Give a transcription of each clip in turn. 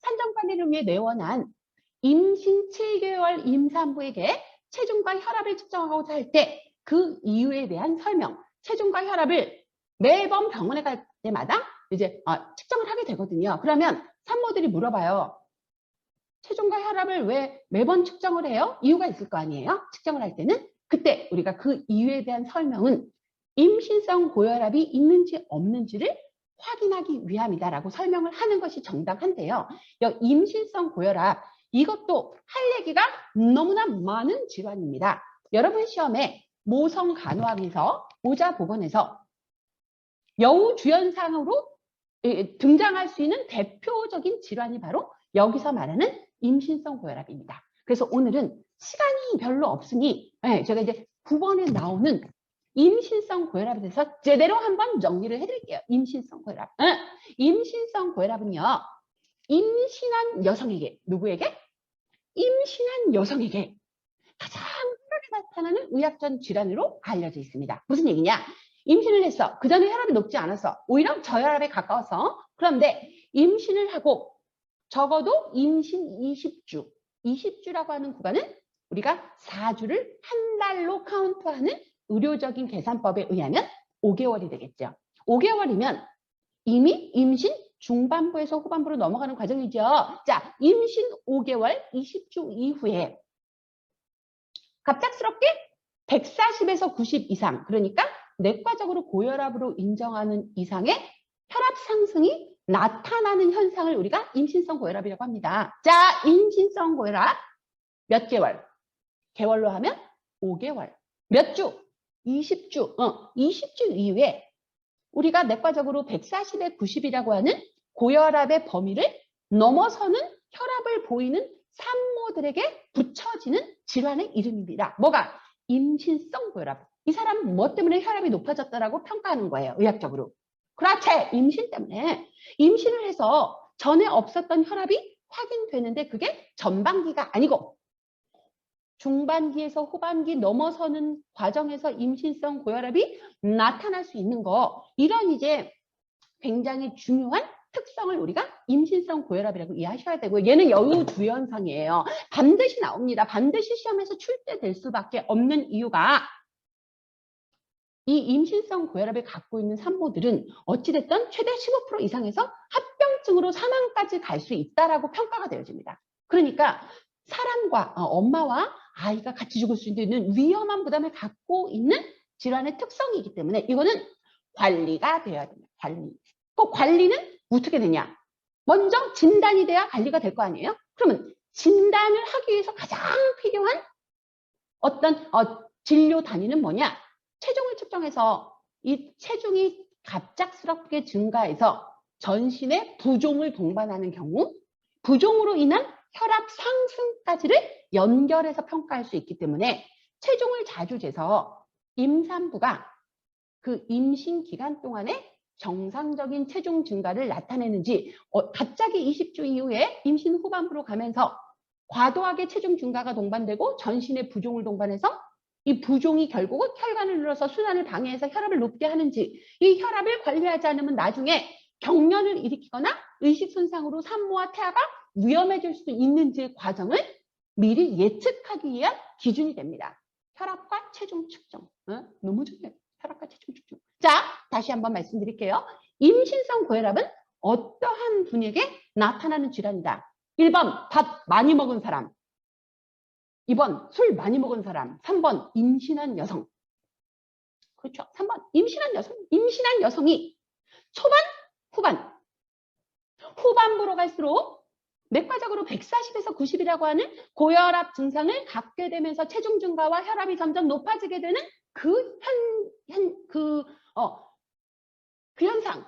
산정관리를 위해 내원한 임신 7개월 임산부에게 체중과 혈압을 측정하고자 할 때 그 이유에 대한 설명, 체중과 혈압을 매번 병원에 갈 때마다 이제 측정을 하게 되거든요. 그러면 산모들이 물어봐요. 체중과 혈압을 왜 매번 측정을 해요? 이유가 있을 거 아니에요? 측정을 할 때는 그때 우리가 그 이유에 대한 설명은 임신성 고혈압이 있는지 없는지를 확인하기 위함이다라고 설명을 하는 것이 정당한데요. 임신성 고혈압 이것도 할 얘기가 너무나 많은 질환입니다. 여러분 시험에 모성 간호학에서 모자보건에서 여우 주연상으로 등장할 수 있는 대표적인 질환이 바로 여기서 말하는 임신성 고혈압입니다. 그래서 오늘은 시간이 별로 없으니 제가 이제 9번에 나오는 임신성 고혈압에 대해서 제대로 한번 정리를 해드릴게요. 임신성 고혈압. 임신성 고혈압은요. 임신한 여성에게, 누구에게? 임신한 여성에게 가장 흔하게 나타나는 의학적 질환으로 알려져 있습니다. 무슨 얘기냐? 임신을 했어. 그 전에 혈압이 높지 않았어. 오히려 저혈압에 가까웠어. 그런데 임신을 하고 적어도 임신 20주, 20주라고 하는 구간은 우리가 4주를 한 달로 카운트하는 의료적인 계산법에 의하면 5개월이 되겠죠. 5개월이면 이미 임신 중반부에서 후반부로 넘어가는 과정이죠. 자, 임신 5개월, 20주 이후에 갑작스럽게 140에서 90 이상, 그러니까 내과적으로 고혈압으로 인정하는 이상의 혈압 상승이 나타나는 현상을 우리가 임신성 고혈압이라고 합니다. 자, 임신성 고혈압 몇 개월? 개월로 하면 5개월. 몇 주? 20주. 20주 이후에 우리가 내과적으로 140에 90이라고 하는 고혈압의 범위를 넘어서는 혈압을 보이는 산모들에게 붙여지는 질환의 이름입니다. 뭐가? 임신성 고혈압. 이 사람은 뭐 때문에 혈압이 높아졌다라고 평가하는 거예요. 의학적으로. 그렇지. 임신 때문에. 임신을 해서 전에 없었던 혈압이 확인되는데 그게 전반기가 아니고 중반기에서 후반기 넘어서는 과정에서 임신성 고혈압이 나타날 수 있는 거. 이런 이제 굉장히 중요한 특성을 우리가 임신성 고혈압이라고 이해하셔야 되고요. 얘는 여우주연상이에요. 반드시 나옵니다. 반드시 시험에서 출제될 수밖에 없는 이유가 이 임신성 고혈압을 갖고 있는 산모들은 어찌됐든 최대 15% 이상에서 합병증으로 사망까지 갈 수 있다라고 평가가 되어집니다. 그러니까 사람과 엄마와 아이가 같이 죽을 수 있는 위험한 부담을 갖고 있는 질환의 특성이기 때문에 이거는 관리가 되어야 됩니다. 그 관리는 어떻게 되냐? 먼저 진단이 돼야 관리가 될 거 아니에요? 그러면 진단을 하기 위해서 가장 필요한 어떤 진료 단위는 뭐냐? 체중을 측정해서 이 체중이 갑작스럽게 증가해서 전신에 부종을 동반하는 경우 부종으로 인한 혈압 상승까지를 연결해서 평가할 수 있기 때문에 체중을 자주 재서 임산부가 그 임신 기간 동안에 정상적인 체중 증가를 나타내는지 갑자기 20주 이후에 임신 후반부로 가면서 과도하게 체중 증가가 동반되고 전신에 부종을 동반해서 이 부종이 결국은 혈관을 눌러서 순환을 방해해서 혈압을 높게 하는지 이 혈압을 관리하지 않으면 나중에 경련을 일으키거나 의식 손상으로 산모와 태아가 위험해질 수 있는지의 과정을 미리 예측하기 위한 기준이 됩니다. 혈압과 체중 측정. 너무 중요해요. 혈압과 체중 측정. 자, 다시 한번 말씀드릴게요. 임신성 고혈압은 어떠한 분에게 나타나는 질환이다. 1번 밥 많이 먹은 사람, 2번 술 많이 먹은 사람, 3번 임신한 여성. 그렇죠. 3번 임신한 여성. 임신한 여성이 초반, 후반부로 갈수록 내과적으로 140에서 90이라고 하는 고혈압 증상을 갖게 되면서 체중 증가와 혈압이 점점 높아지게 되는 그 현상,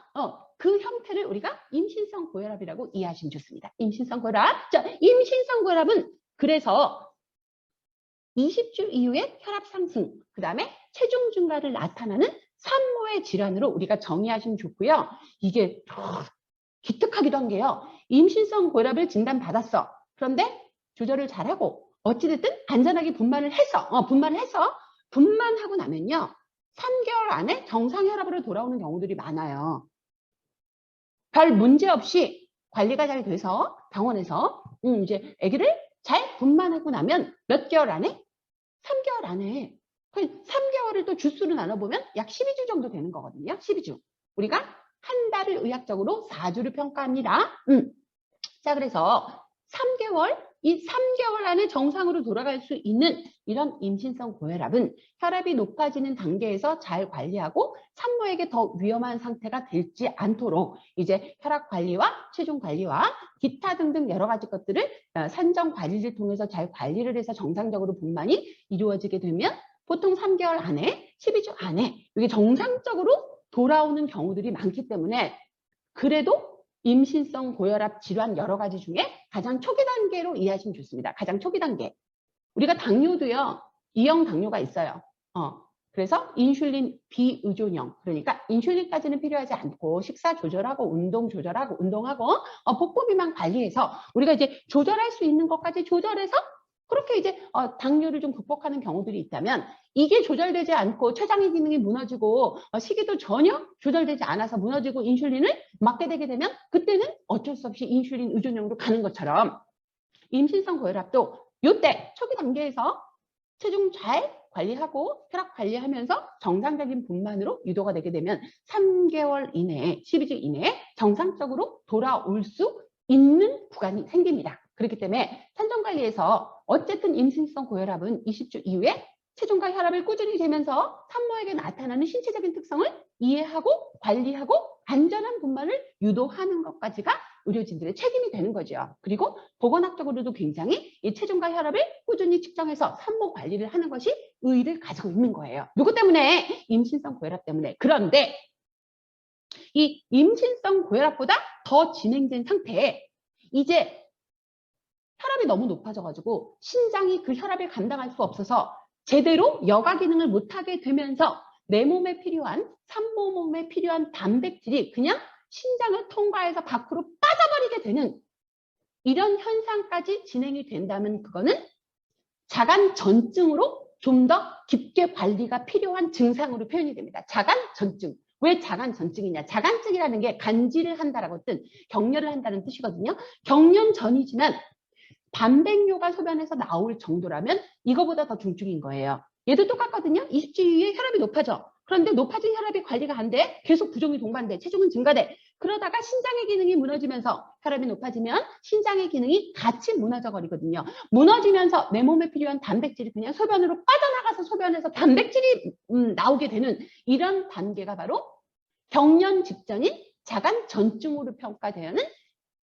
그 형태를 우리가 임신성 고혈압이라고 이해하시면 좋습니다. 임신성 고혈압. 자, 임신성 고혈압은 그래서 20주 이후에 혈압 상승, 그 다음에 체중 증가를 나타나는 산모의 질환으로 우리가 정의하시면 좋고요. 이게 기특하기도 한 게요. 임신성 고혈압을 진단받았어. 그런데 조절을 잘하고 어찌됐든 안전하게 분만을 해서 분만하고 나면요. 3개월 안에 정상 혈압으로 돌아오는 경우들이 많아요. 별 문제 없이 관리가 잘 돼서 병원에서 이제 아기를 잘 분만하고 나면 몇 개월 안에? 3개월 안에. 3개월을 또 주수로 나눠보면 약 12주 정도 되는 거거든요. 12주. 우리가 한 달을 의학적으로 4주를 평가합니다. 자, 그래서 3개월, 이 3개월 안에 정상으로 돌아갈 수 있는 이런 임신성 고혈압은 혈압이 높아지는 단계에서 잘 관리하고 산모에게 더 위험한 상태가 되지 않도록 이제 혈압 관리와 체중 관리와 기타 등등 여러 가지 것들을 산정 관리를 통해서 잘 관리를 해서 정상적으로 분만이 이루어지게 되면 보통 3개월 안에, 12주 안에 이게 정상적으로 돌아오는 경우들이 많기 때문에 그래도 임신성 고혈압 질환 여러 가지 중에 가장 초기 단계로 이해하시면 좋습니다. 가장 초기 단계. 우리가 당뇨도요. 2형 당뇨가 있어요. 그래서 인슐린 비의존형. 그러니까 인슐린까지는 필요하지 않고 식사 조절하고 운동 조절하고 운동하고 복부 비만 관리해서 우리가 이제 조절할 수 있는 것까지 조절해서 그렇게 이제 당뇨를 좀 극복하는 경우들이 있다면 이게 조절되지 않고 췌장의 기능이 무너지고 식이도 전혀 조절되지 않아서 무너지고 인슐린을 맞게 되게 되면 그때는 어쩔 수 없이 인슐린 의존형으로 가는 것처럼 임신성 고혈압도 이때 초기 단계에서 체중 잘 관리하고 혈압 관리하면서 정상적인 분만으로 유도가 되게 되면 3개월 이내에 12주 이내에 정상적으로 돌아올 수 있는 구간이 생깁니다. 그렇기 때문에 산정관리에서 어쨌든 임신성 고혈압은 20주 이후에 체중과 혈압을 꾸준히 재면서 산모에게 나타나는 신체적인 특성을 이해하고 관리하고 안전한 분만을 유도하는 것까지가 의료진들의 책임이 되는 거죠. 그리고 보건학적으로도 굉장히 이 체중과 혈압을 꾸준히 측정해서 산모 관리를 하는 것이 의의를 가지고 있는 거예요. 누구 때문에? 임신성 고혈압 때문에. 그런데 이 임신성 고혈압보다 더 진행된 상태에 이제 혈압이 너무 높아져가지고 신장이 그 혈압을 감당할 수 없어서 제대로 여가 기능을 못하게 되면서 내 몸에 필요한 산모 몸에 필요한 단백질이 그냥 신장을 통과해서 밖으로 빠져버리게 되는 이런 현상까지 진행이 된다면 그거는 자간전증으로 좀 더 깊게 관리가 필요한 증상으로 표현이 됩니다. 자간전증. 왜 자간전증이냐? 자간증이라는 게 간질을 한다라고 뜻, 격려를 한다는 뜻이거든요. 경련 전이지만 단백뇨가 소변에서 나올 정도라면 이거보다 더 중증인 거예요. 얘도 똑같거든요. 20주 이후에 혈압이 높아져. 그런데 높아진 혈압이 관리가 안 돼. 계속 부종이 동반돼. 체중은 증가돼. 그러다가 신장의 기능이 무너지면서 혈압이 높아지면 신장의 기능이 같이 무너져 버리거든요. 무너지면서 내 몸에 필요한 단백질이 그냥 소변으로 빠져나가서 소변에서 단백질이 나오게 되는 이런 단계가 바로 경련 직전인 자간전증으로 평가되는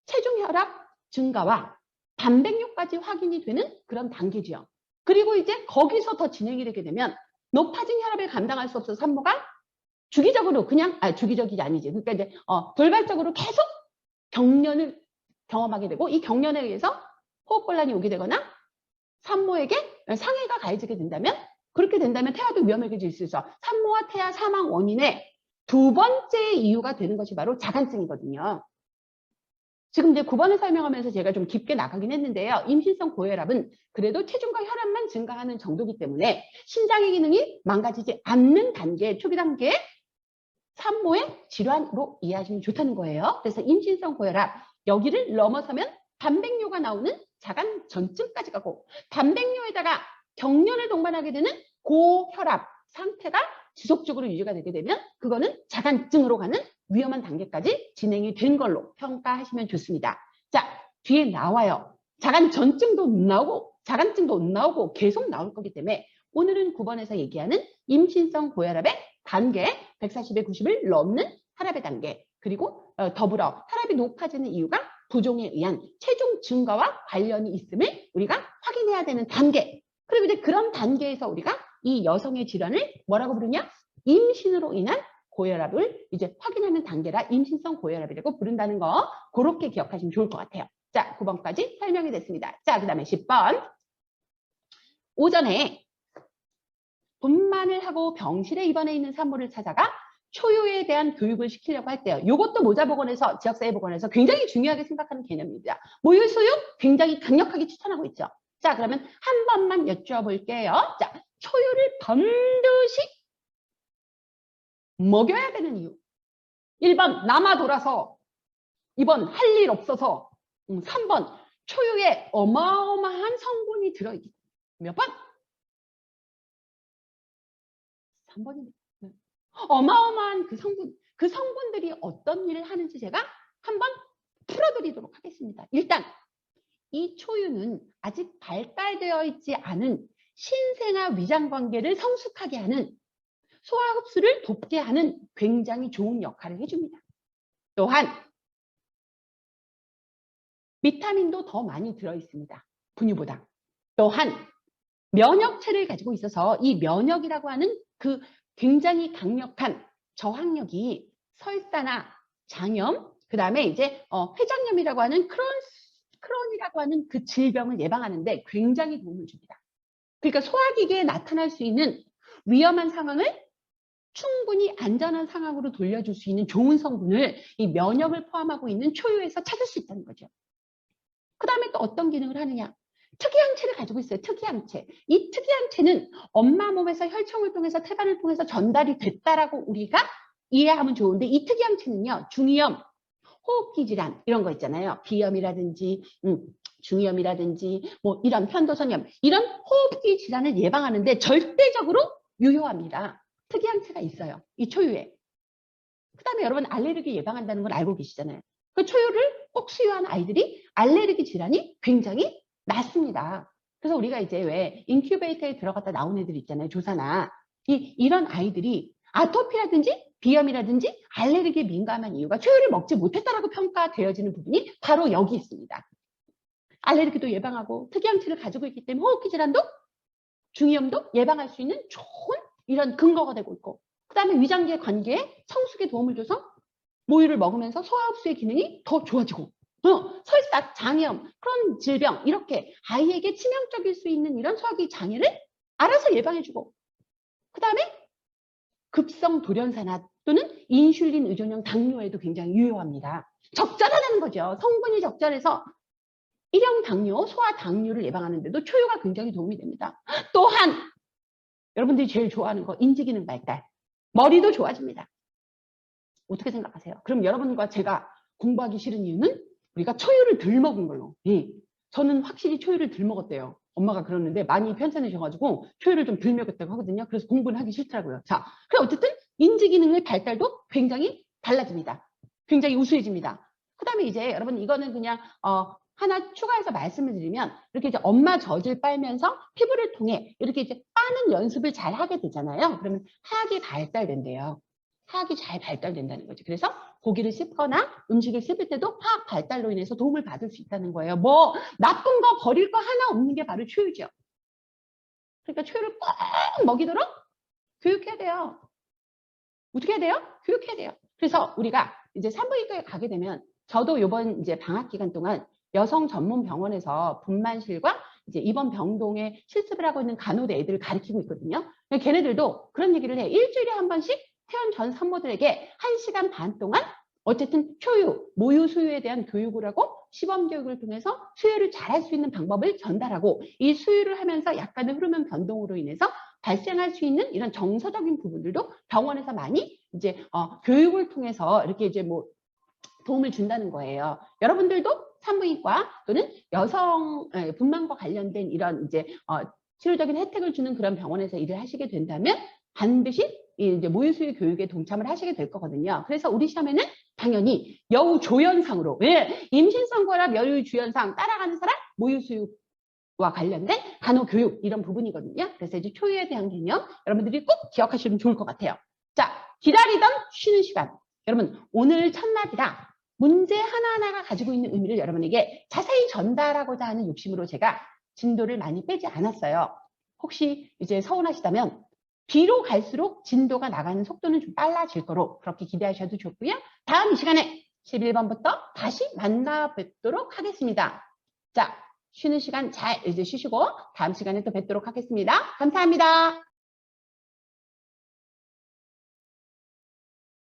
체중 혈압 증가와 단백뇨까지 확인이 되는 그런 단계지요. 그리고 이제 거기서 더 진행이 되게 되면 높아진 혈압을 감당할 수 없어서 산모가 주기적으로 그냥 주기적이 아니지. 그러니까 이제 돌발적으로 계속 경련을 경험하게 되고 이 경련에 의해서 호흡곤란이 오게 되거나 산모에게 상해가 가해지게 된다면 그렇게 된다면 태아도 위험해질 수 있어. 산모와 태아 사망 원인의 두 번째 이유가 되는 것이 바로 자간증이거든요. 지금 이제 9번을 설명하면서 제가 좀 깊게 나가긴 했는데요. 임신성 고혈압은 그래도 체중과 혈압만 증가하는 정도이기 때문에 신장의 기능이 망가지지 않는 단계, 초기 단계 산모의 질환으로 이해하시면 좋다는 거예요. 그래서 임신성 고혈압, 여기를 넘어서면 단백뇨가 나오는 자간전증까지 가고 단백뇨에다가 경련을 동반하게 되는 고혈압 상태가 지속적으로 유지가 되게 되면 그거는 자간증으로 가는 위험한 단계까지 진행이 된 걸로 평가하시면 좋습니다. 자, 뒤에 나와요. 자간전증도 나오고 자간증도 나오고 계속 나올 거기 때문에 오늘은 9번에서 얘기하는 임신성 고혈압의 단계 140에 90을 넘는 혈압의 단계 그리고 더불어 혈압이 높아지는 이유가 부종에 의한 체중 증가와 관련이 있음을 우리가 확인해야 되는 단계 그리고 이제 그런 단계에서 우리가 이 여성의 질환을 뭐라고 부르냐? 임신으로 인한 고혈압을 이제 확인하는 단계라 임신성 고혈압이라고 부른다는 거 그렇게 기억하시면 좋을 것 같아요. 자, 9번까지 설명이 됐습니다. 자, 그 다음에 10번. 오전에 분만을 하고 병실에 입원해 있는 산모를 찾아가 초유에 대한 교육을 시키려고 할 때요. 이것도 모자보건에서 지역사회보건에서 굉장히 중요하게 생각하는 개념입니다. 모유수육 굉장히 강력하게 추천하고 있죠. 자, 그러면 한 번만 여쭤볼게요. 자, 초유를 반드시 먹여야 되는 이유. 1번 남아 돌아서 2번 할 일 없어서. 3번 초유에 어마어마한 성분이 들어있기. 몇 번? 3번입니다. 어마어마한 그 성분들이 어떤 일을 하는지 제가 한번 풀어드리도록 하겠습니다. 일단 이 초유는 아직 발달되어 있지 않은 신생아 위장관계를 성숙하게 하는, 소화 흡수를 돕게 하는 굉장히 좋은 역할을 해줍니다. 또한 비타민도 더 많이 들어있습니다. 분유보다. 또한 면역체를 가지고 있어서 이 면역이라고 하는 그 굉장히 강력한 저항력이 설사나 장염, 그 다음에 이제 회장염이라고 하는 크론이라고 하는 그 질병을 예방하는데 굉장히 도움을 줍니다. 그러니까 소화기계에 나타날 수 있는 위험한 상황을 충분히 안전한 상황으로 돌려줄 수 있는 좋은 성분을 이 면역을 포함하고 있는 초유에서 찾을 수 있다는 거죠. 그 다음에 또 어떤 기능을 하느냐. 특이항체를 가지고 있어요. 특이항체. 이 특이항체는 엄마 몸에서 혈청을 통해서 태반을 통해서 전달이 됐다라고 우리가 이해하면 좋은데, 이 특이항체는요, 중이염, 호흡기 질환 이런 거 있잖아요. 비염이라든지 중이염이라든지 뭐 이런 편도선염, 이런 호흡기 질환을 예방하는데 절대적으로 유효합니다. 특이항체가 있어요. 이 초유에. 그 다음에 여러분 알레르기 예방한다는 걸 알고 계시잖아요. 그 초유를 꼭 수유한 아이들이 알레르기 질환이 굉장히 낮습니다. 그래서 우리가 이제 왜 인큐베이터에 들어갔다 나온 애들 있잖아요. 조사나. 이런 아이들이 아토피라든지 비염이라든지 알레르기에 민감한 이유가 초유를 먹지 못했다라고 평가되어지는 부분이 바로 여기 있습니다. 알레르기도 예방하고 특이항체를 가지고 있기 때문에 호흡기 질환도 중이염도 예방할 수 있는 좋은 이런 근거가 되고 있고, 그 다음에 위장계 관계에 성숙에 도움을 줘서 모유를 먹으면서 소화흡수의 기능이 더 좋아지고, 설사, 장염, 그런 질병, 이렇게 아이에게 치명적일 수 있는 이런 소화기 장애를 알아서 예방해주고, 그 다음에 급성 돌연산화 또는 인슐린 의존형 당뇨에도 굉장히 유효합니다. 적절하다는 거죠. 성분이 적절해서 일형 당뇨, 소아 당뇨를 예방하는데도 초유가 굉장히 도움이 됩니다. 또한 여러분들이 제일 좋아하는 거 인지기능 발달, 머리도 좋아집니다. 어떻게 생각하세요? 그럼 여러분과 제가 공부하기 싫은 이유는 우리가 초유를 덜 먹은 걸로. 저는 확실히 초유를 덜 먹었대요. 엄마가 그러는데 많이 편찮으셔가지고 초유를 좀 덜 먹었다고 하거든요. 그래서 공부는 하기 싫더라고요. 자, 그럼 어쨌든 인지기능의 발달도 굉장히 달라집니다. 굉장히 우수해집니다. 그 다음에 이제 여러분 이거는 그냥 하나 추가해서 말씀을 드리면, 이렇게 이제 엄마 젖을 빨면서 피부를 통해 이렇게 이제 빠는 연습을 잘 하게 되잖아요. 그러면 하악이 발달된대요. 하악이 잘 발달된다는 거죠. 그래서 고기를 씹거나 음식을 씹을 때도 화학 발달로 인해서 도움을 받을 수 있다는 거예요. 뭐 나쁜 거 버릴 거 하나 없는 게 바로 초유죠. 그러니까 초유를 꼭 먹이도록 교육해야 돼요. 어떻게 해야 돼요? 교육해야 돼요. 그래서 우리가 이제 산부인과에 가게 되면, 저도 이번 이제 방학 기간 동안 여성 전문 병원에서 분만실과 이제 입원 병동에 실습을 하고 있는 간호대 애들을 가르치고 있거든요. 걔네들도 그런 얘기를 해. 일주일에 한 번씩 퇴원 전 산모들에게 1시간 반 동안 어쨌든 초유, 모유 수유에 대한 교육을 하고 시범 교육을 통해서 수유를 잘할 수 있는 방법을 전달하고, 이 수유를 하면서 약간의 흐르는 변동으로 인해서 발생할 수 있는 이런 정서적인 부분들도 병원에서 많이 이제 교육을 통해서 이렇게 이제 뭐 도움을 준다는 거예요. 여러분들도 산부인과 또는 여성 분만과 관련된 이런 이제 치료적인 혜택을 주는 그런 병원에서 일을 하시게 된다면 반드시 이제 모유 수유 교육에 동참을 하시게 될 거거든요. 그래서 우리 시험에는 당연히 여우 조연상으로, 임신성 고혈압, 여우 조연상 따라가는 사람 모유 수유와 관련된 간호 교육, 이런 부분이거든요. 그래서 이제 초유에 대한 개념 여러분들이 꼭 기억하시면 좋을 것 같아요. 자, 기다리던 쉬는 시간. 여러분 오늘 첫날이라 문제 하나하나가 가지고 있는 의미를 여러분에게 자세히 전달하고자 하는 욕심으로 제가 진도를 많이 빼지 않았어요. 혹시 이제 서운하시다면 뒤로 갈수록 진도가 나가는 속도는 좀 빨라질 거로 그렇게 기대하셔도 좋고요. 다음 이 시간에 11번부터 다시 만나 뵙도록 하겠습니다. 자, 쉬는 시간 잘 이제 쉬시고 다음 시간에 또 뵙도록 하겠습니다. 감사합니다.